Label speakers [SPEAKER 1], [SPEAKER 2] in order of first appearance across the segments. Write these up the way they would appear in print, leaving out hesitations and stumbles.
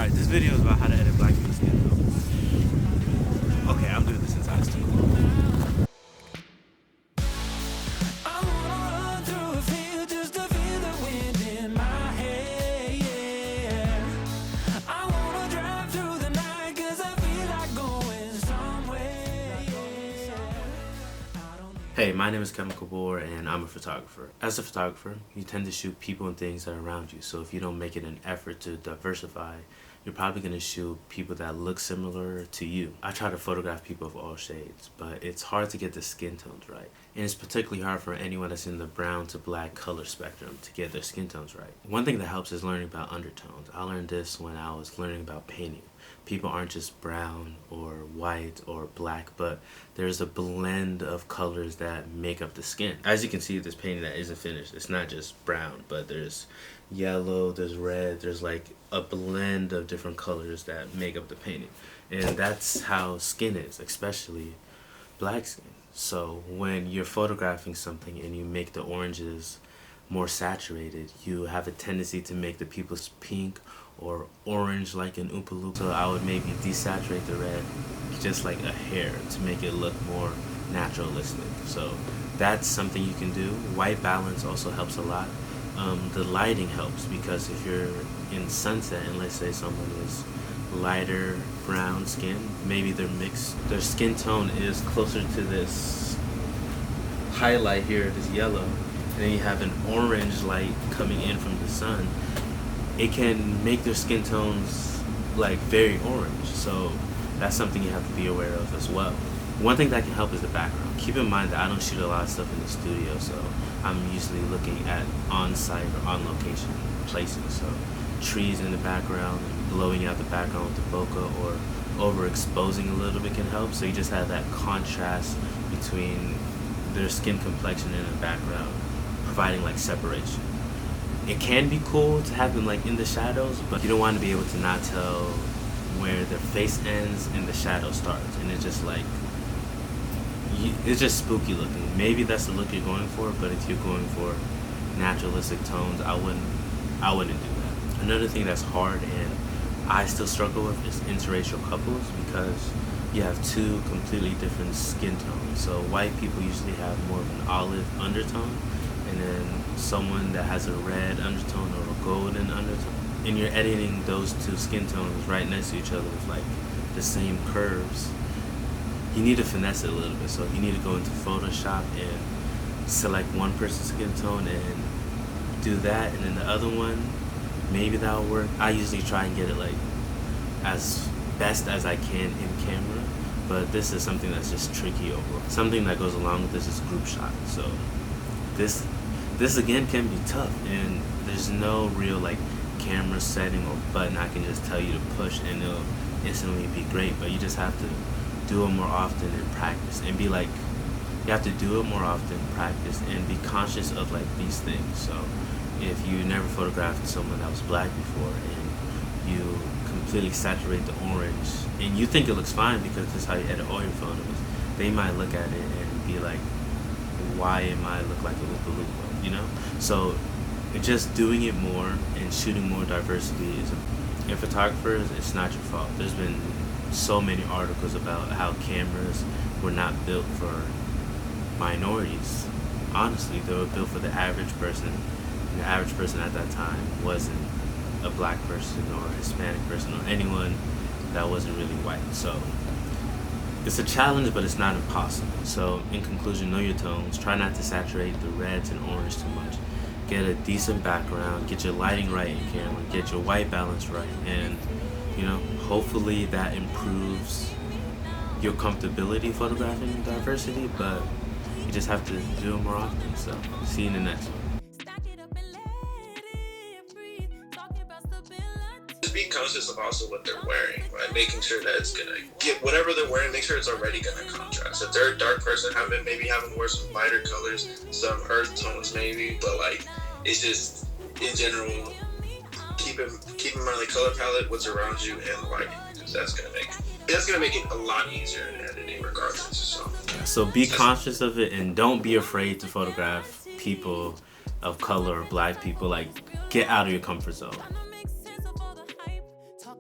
[SPEAKER 1] Alright, this video is about how to edit black people's skin tone. Okay, I'm doing this since I was too cool. Hey, my name is Chemical Boar and I'm a photographer. As a photographer, you tend to shoot people and things that are around you. So if you don't make it an effort to diversify, you're probably going to shoot people that look similar to you. I try to photograph people of all shades, but it's hard to get the skin tones right. And it's particularly hard for anyone that's in the brown to black color spectrum to get their skin tones right. One thing that helps is learning about undertones. I learned this when I was learning about painting. People aren't just brown or white or black, but there's a blend of colors that make up the skin. As you can see, this painting that isn't finished, it's not just brown, but there's yellow, there's red, there's like a blend of different colors that make up the painting. And that's how skin is, especially black skin. So when you're photographing something and you make the oranges more saturated, you have a tendency to make the pupils pink or orange like an Oompa Loompa. So I would maybe desaturate the red just like a hair to make it look more naturalistic. So that's something you can do. White balance also helps a lot. The lighting helps because if you're in sunset and let's say someone is lighter brown skin, maybe their skin tone is closer to this highlight here, this yellow, and then you have an orange light coming in from the sun, it can make their skin tones like very orange. So that's something you have to be aware of as well. One thing that can help is the background. Keep in mind that I don't shoot a lot of stuff in the studio, so I'm usually looking at on-site or on-location places. So trees in the background, blowing out the background with the bokeh or overexposing a little bit can help. So you just have that contrast between their skin complexion in the background, providing like separation. It can be cool to have them like in the shadows, but you don't want to be able to not tell where their face ends and the shadow starts, and it's just like it's just spooky looking. Maybe that's the look you're going for, but if you're going for naturalistic tones, I wouldn't do that. Another thing that's hard and I still struggle with is interracial couples, because you have two completely different skin tones. So white people usually have more of an olive undertone, and then someone that has a red undertone or a golden undertone. And you're editing those two skin tones right next to each other with like the same curves. You need to finesse it a little bit. So you need to go into Photoshop and select one person's skin tone and do that, and then the other one, maybe that'll work. I usually try and get it like as best as I can in camera, but this is something that's just tricky overall. Something that goes along with this is group shot. So this again can be tough, and there's no real like camera setting or button I can just tell you to push and it'll instantly be great. But you just have to do it more often and practice, and be like, you have to do it more often, practice, and be conscious of like these things. So if you never photographed someone that was black before and you completely saturate the orange and you think it looks fine because this is how you edit all your photos, they might look at it and be like, why am I look like a Oompa Loompa, you know? So just doing it more and shooting more diversity is, in photographers, it's not your fault. There's been so many articles about how cameras were not built for minorities. Honestly, they were built for the average person, and the average person at that time wasn't a black person or a Hispanic person or anyone that wasn't really white. So it's a challenge, but it's not impossible. So in conclusion, know your tones. Try not to saturate the reds and orange too much. Get a decent background, get your lighting right in camera, get your white balance right, and you know, hopefully that improves your comfortability photographing diversity, but you just have to do it more often. So see you in the next one.
[SPEAKER 2] Just being conscious of also what they're wearing, right? Making sure that it's gonna get whatever they're wearing, make sure it's already gonna contrast. If they're a dark person, maybe having to wear some lighter colors, some earth tones maybe, but like it's just in general keep in mind the color palette, what's around you, and lighting, because that's gonna make it a lot easier in editing regardless.
[SPEAKER 1] So be conscious of it, and don't be afraid to photograph people of color or black people. Like, get out of your comfort zone.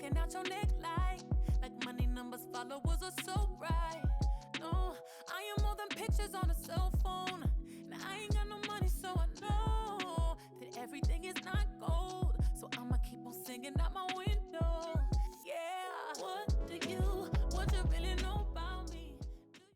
[SPEAKER 3] sticking out your neck like money, numbers, followers, or